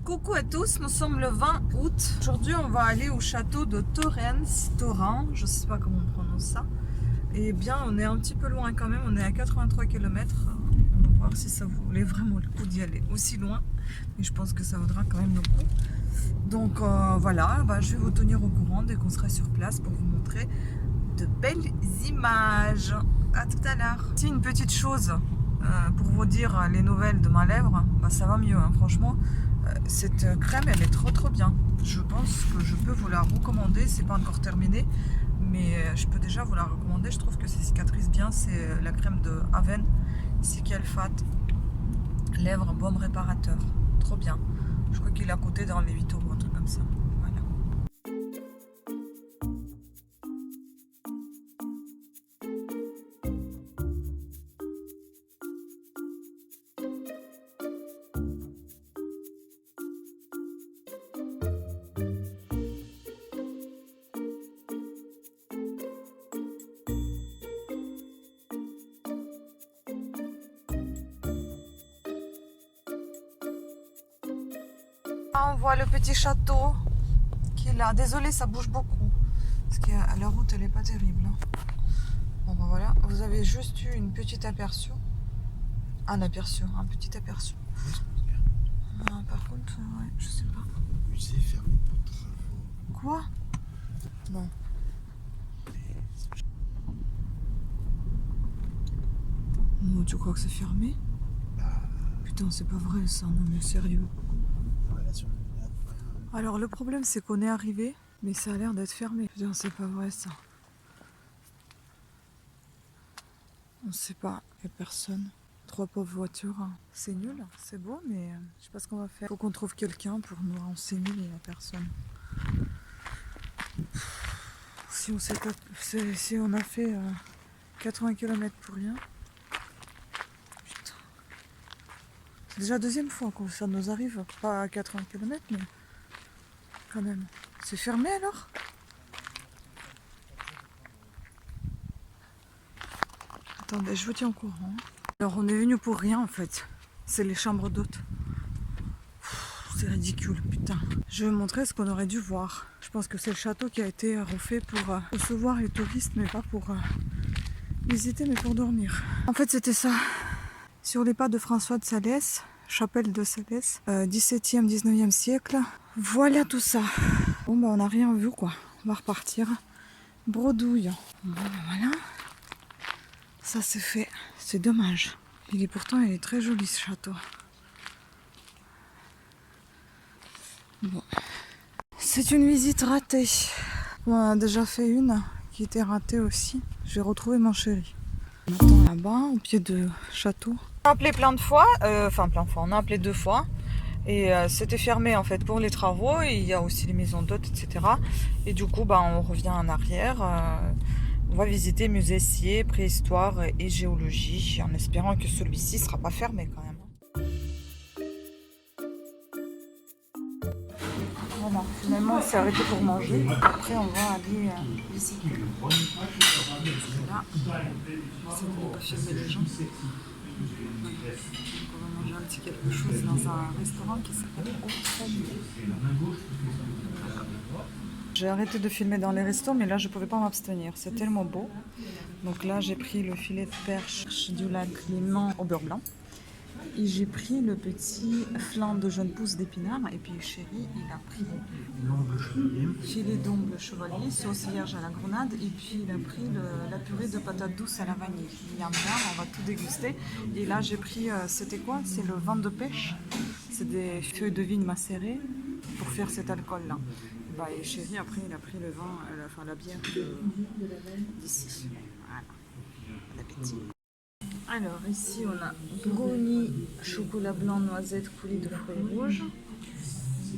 Coucou à tous, nous sommes le 20 août. Aujourd'hui, on va aller au château de Torrens, je sais pas comment on prononce ça. Et bien, on est un petit peu loin quand même, on est à 83 km. On va voir si ça vaut vraiment le coup d'y aller aussi loin. Mais je pense que ça vaudra quand même le coup. Donc voilà, je vais vous tenir au courant dès qu'on sera sur place pour vous montrer de belles images. À tout à l'heure. Si une petite chose pour vous dire les nouvelles de ma lèvre, ça va mieux, hein, franchement. Cette crème, elle est trop bien. Je pense que je peux vous la recommander. C'est pas encore terminé, mais je peux déjà vous la recommander. Je trouve que ça cicatrise bien. C'est la crème de Aven, Cicail Fat, lèvres baume réparateur. Trop bien. Je crois qu'il a coûté dans les 8 euros, un truc comme ça. Voilà. On voit le petit château qui est là. Désolé, ça bouge beaucoup. Parce que la route, elle est pas terrible. Bon, voilà. Vous avez juste eu une petite aperçu. Un petit aperçu. Par contre, ouais, je sais pas. Musée fermé pour travaux. Quoi? Non. Non, tu crois que c'est fermé? Putain, c'est pas vrai ça. Non, mais sérieux. Alors le problème c'est qu'on est arrivé, mais ça a l'air d'être fermé. Putain, c'est pas vrai ça. On sait pas, il n'y a personne. 3 pauvres voitures. C'est nul, c'est beau, mais je sais pas ce qu'on va faire. Faut qu'on trouve quelqu'un pour nous renseigner, mais il n'y a personne. Si on a fait 80 km pour rien. Putain. C'est déjà la deuxième fois que ça nous arrive. Pas à 80 km, mais quand même. C'est fermé alors? Attendez, je vous tiens au courant. Alors on est venu pour rien en fait. C'est les chambres d'hôtes. C'est ridicule, putain. Je vais vous montrer ce qu'on aurait dû voir. Je pense que c'est le château qui a été refait pour recevoir les touristes, mais pas pour visiter, mais pour dormir. En fait, c'était ça. Sur les pas de François de Sales, chapelle de Sales, 17e, 19e siècle. Voilà tout ça. Bon, on n'a rien vu quoi. On va repartir. Bredouille. Bon, voilà. Ça c'est fait. C'est dommage. Il est très joli ce château. Bon. C'est une visite ratée. On en a déjà fait une qui était ratée aussi. J'ai retrouvé mon chéri. On attend là-bas, au pied de château. On a appelé plein de fois, on a appelé 2 fois. Et c'était fermé en fait pour les travaux. Et il y a aussi les maisons d'hôtes, etc. Et du coup, on revient en arrière. On va visiter musée Sié, préhistoire et géologie, en espérant que celui-ci ne sera pas fermé quand même. Voilà, finalement on s'est arrêté pour manger. Après on va aller visiter. Là, ça ne va pas filmer les gens. On va manger un petit quelque chose dans un restaurant qui s'appelle Autralier. J'ai arrêté de filmer dans les restos, mais là je pouvais pas m'abstenir, c'est tellement beau. Donc là j'ai pris le filet de perche du lac Léman au beurre blanc. Et j'ai pris le petit flan de jeunes pousses d'épinards. Et puis chéri, il a pris filet d'omble chevalier, sauce vierge à la grenade. Et puis il a pris la purée de patates douces à la vanille. Miam miam, on va tout déguster. Et là j'ai pris, c'était quoi? C'est le vin de pêche. C'est des feuilles de vigne macérées pour faire cet alcool-là. Et chéri, après, il a pris le vin, la bière d'ici. Voilà. Bon appétit. Alors, ici, on a brownie, chocolat blanc, noisette, coulis de fruits rouges.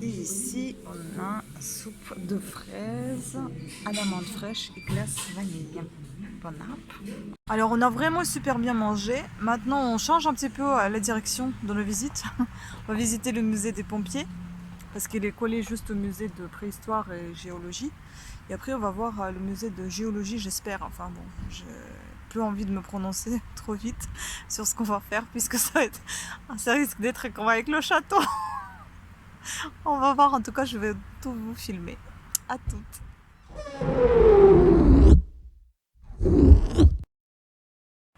Et ici, on a soupe de fraises à l'amande fraîche et glace vanille. Bon app. Alors, on a vraiment super bien mangé. Maintenant, on change un petit peu la direction de nos visites. On va visiter le musée des pompiers, parce qu'il est collé juste au musée de préhistoire et géologie. Et après, on va voir le musée de géologie, j'espère. Enfin bon, peu envie de me prononcer trop vite sur ce qu'on va faire puisque ça risque d'être comme avec le château. On va voir, en tout cas je vais tout vous filmer. À toutes.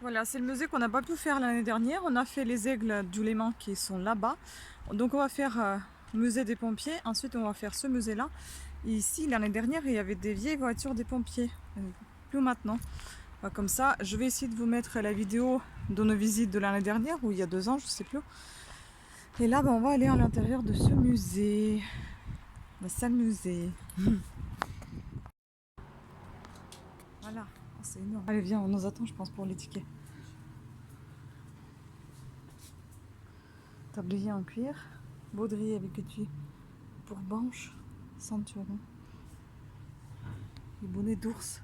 Voilà, c'est le musée qu'on n'a pas pu faire l'année dernière. On a fait les aigles du Léman qui sont là-bas. Donc on va faire le musée des pompiers. Ensuite on va faire ce musée-là. Et ici, l'année dernière, il y avait des vieilles voitures des pompiers. Plus maintenant. Bah, comme ça, je vais essayer de vous mettre la vidéo de nos visites de l'année dernière, ou il y a 2 ans, je sais plus. Et là, bah, on va aller à l'intérieur de ce musée. La salle musée. Voilà, oh, c'est énorme. Allez, viens, on nous attend, je pense, pour les tickets. Tablier en cuir, baudrier avec étui pour banche, ceinturon. Les bonnets d'ours.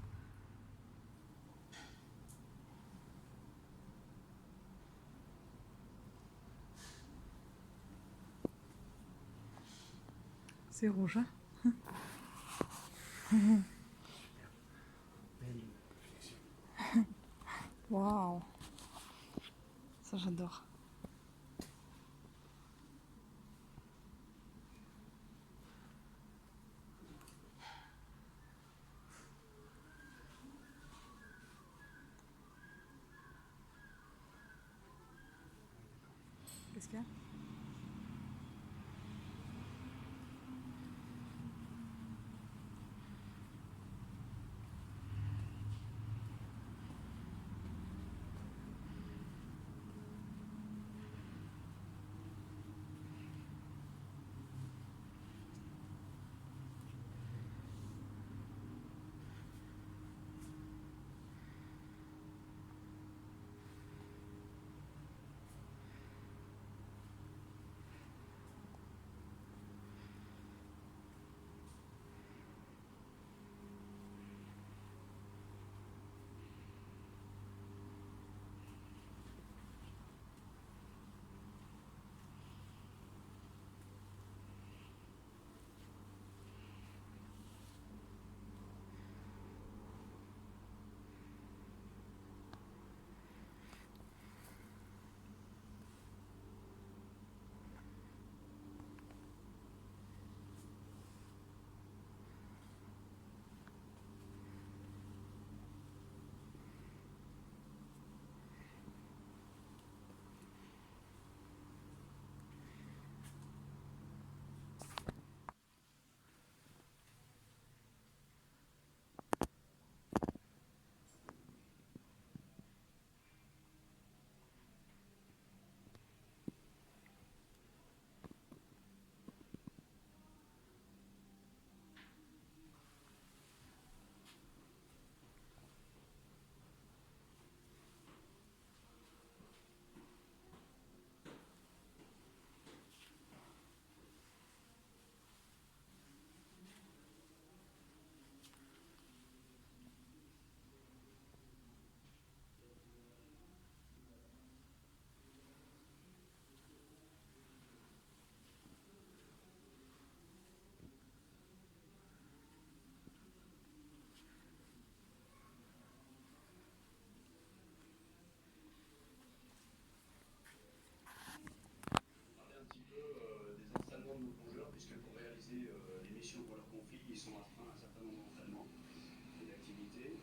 C'est rouge, hein. Waouh, ça j'adore. Qu'est-ce qu'il y a? Ils sont astreints à un certain nombre d'entraînements et d'activités.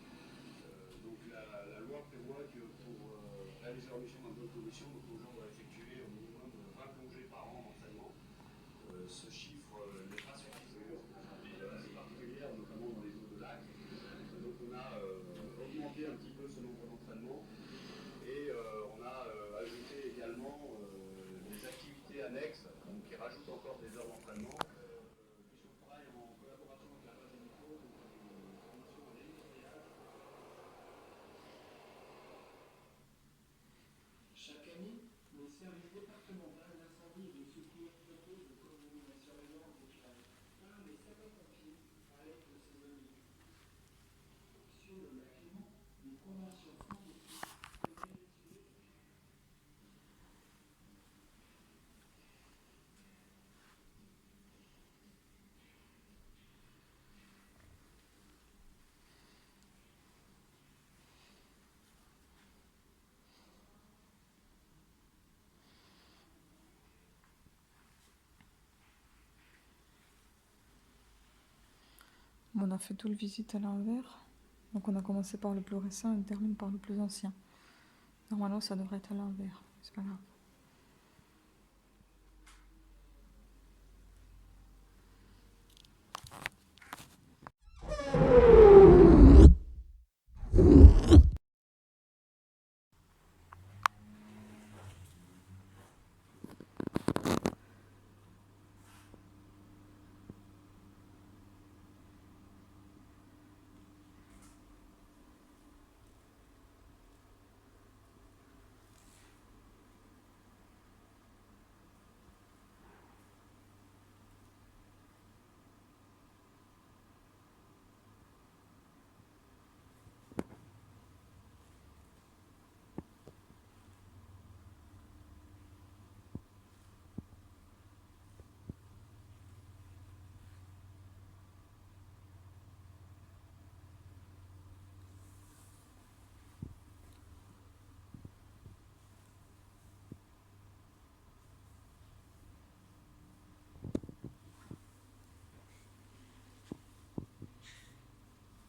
Donc la loi prévoit que pour réaliser leur mission dans de bonnes conditions, nos plongeurs doivent effectuer au minimum 20 plongées par an d'entraînement. Ce chiffre n'est pas suffisant. Il est assez particulière, notamment dans les eaux de lac. Donc on a augmenté un petit peu ce nombre d'entraînements et on a ajouté également des activités annexes qui rajoutent encore des heures d'entraînement. Chaque année, les services départementaux d'incendie et de secours proposent aux communes la surveillance des plages par les sapeurs-pompiers avec le saisonnier. Sur le lac Léman, les conventions scientifiques préviennent les sujets. On a fait tout le visite à l'envers. Donc on a commencé par le plus récent et on termine par le plus ancien. Normalement ça devrait être à l'envers, c'est pas grave.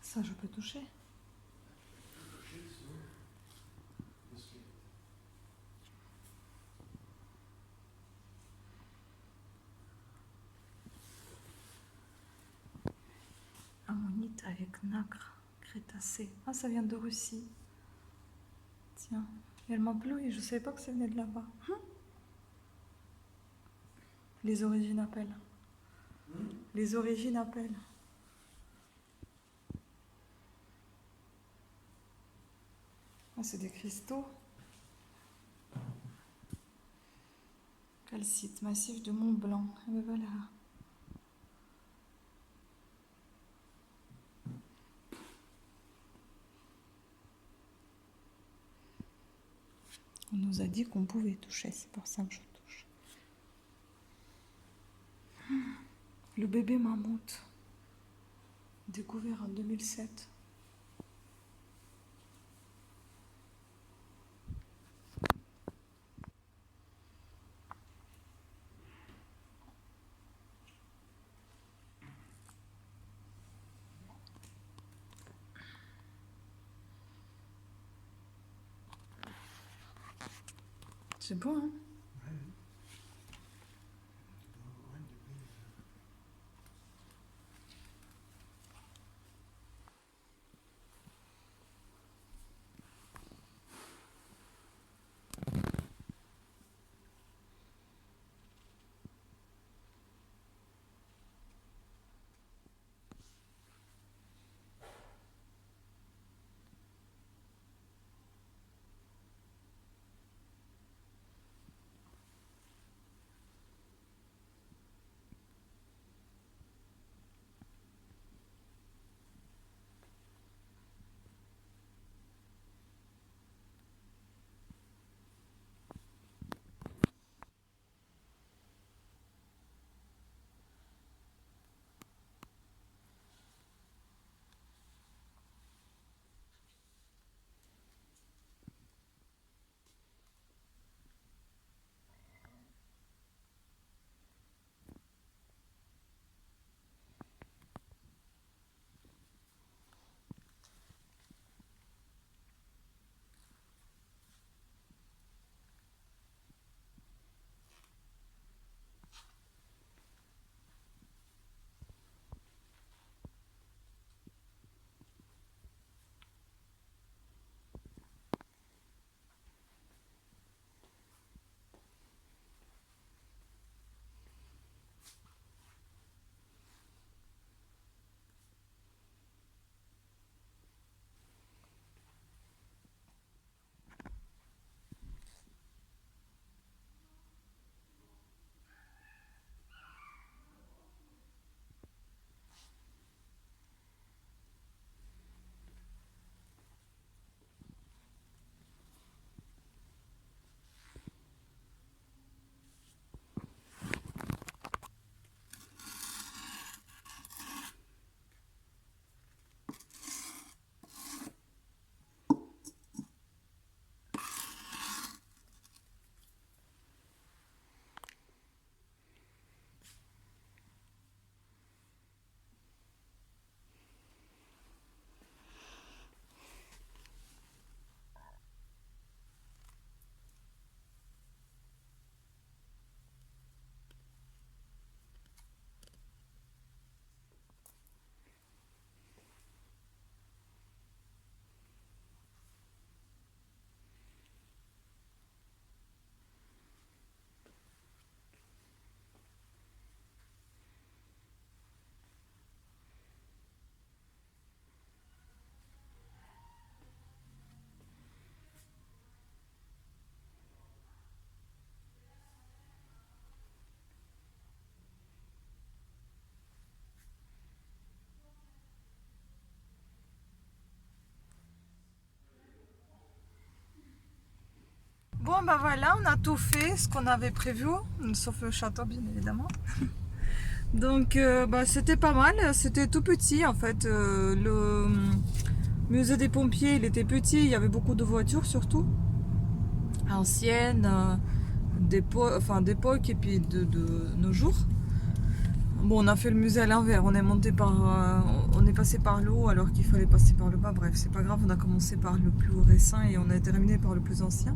Ça je peux toucher. Ammonite avec nacre, crétacé. Ah, ça vient de Russie. Tiens, elle m'a plu et je savais pas que ça venait de là-bas. Les origines appellent. Les origines appellent. Ah, c'est des cristaux. Calcite massif de Mont Blanc. Ah ben voilà. On nous a dit qu'on pouvait toucher, c'est pour ça que je touche. Le bébé mammouth, découvert en 2007. C'est beau, hein? bah voilà, on a tout fait, ce qu'on avait prévu, sauf le château bien évidemment. Donc bah, c'était pas mal, c'était tout petit en fait. Le musée des pompiers, il était petit, il y avait beaucoup de voitures surtout, anciennes, d'époque et puis de nos jours. Bon, on a fait le musée à l'envers, on est passé par le haut alors qu'il fallait passer par le bas. Bref, c'est pas grave, on a commencé par le plus récent et on a terminé par le plus ancien.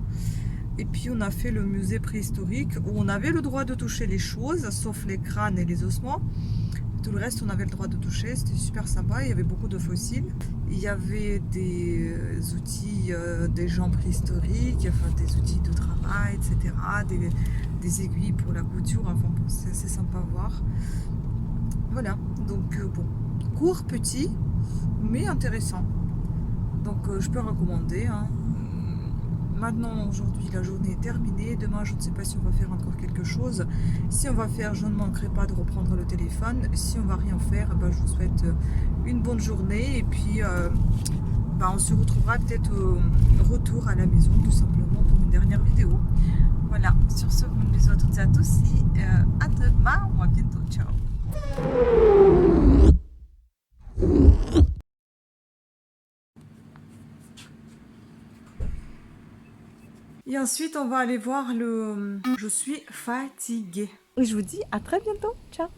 Et puis on a fait le musée préhistorique où on avait le droit de toucher les choses, sauf les crânes et les ossements. Tout le reste, on avait le droit de toucher, c'était super sympa, il y avait beaucoup de fossiles. Il y avait des outils des gens préhistoriques, enfin des outils de travail, etc. Des aiguilles pour la couture, enfin bon, c'est assez sympa à voir. Voilà, donc bon, court, petit, mais intéressant. Donc je peux recommander. Hein. Maintenant, aujourd'hui, la journée est terminée. Demain, je ne sais pas si on va faire encore quelque chose. Si on va faire, je ne manquerai pas de reprendre le téléphone. Si on va rien faire, ben, je vous souhaite une bonne journée. Et puis, ben, on se retrouvera peut-être au retour à la maison, tout simplement, pour une dernière vidéo. Voilà, sur ce, bon bisous à toutes et à tous. Et à demain ou à bientôt. Ciao. Et ensuite, on va aller voir le... Je suis fatiguée. Et je vous dis à très bientôt. Ciao.